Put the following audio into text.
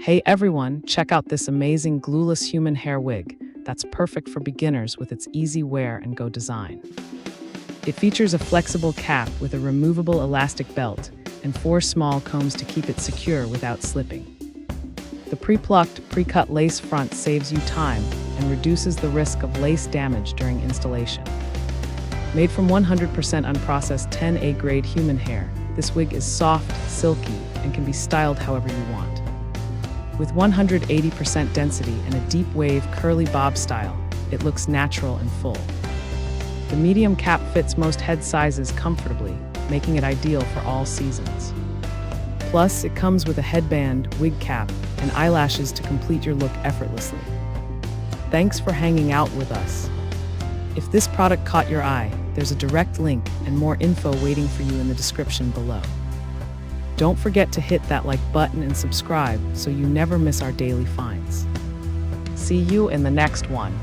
Hey everyone, check out this amazing glueless human hair wig that's perfect for beginners with its easy wear and go design. It features a flexible cap with a removable elastic belt and 4 small combs to keep it secure without slipping. The pre-plucked, pre-cut lace front saves you time and reduces the risk of lace damage during installation. Made from 100% unprocessed 10A grade human hair, this wig is soft, silky, and can be styled however you want. With 180% density and a deep wave curly bob style, it looks natural and full. The medium cap fits most head sizes comfortably, making it ideal for all seasons. Plus, it comes with a headband, wig cap, and eyelashes to complete your look effortlessly. Thanks for hanging out with us. If this product caught your eye, there's a direct link and more info waiting for you in the description below. Don't forget to hit that like button and subscribe so you never miss our daily finds. See you in the next one.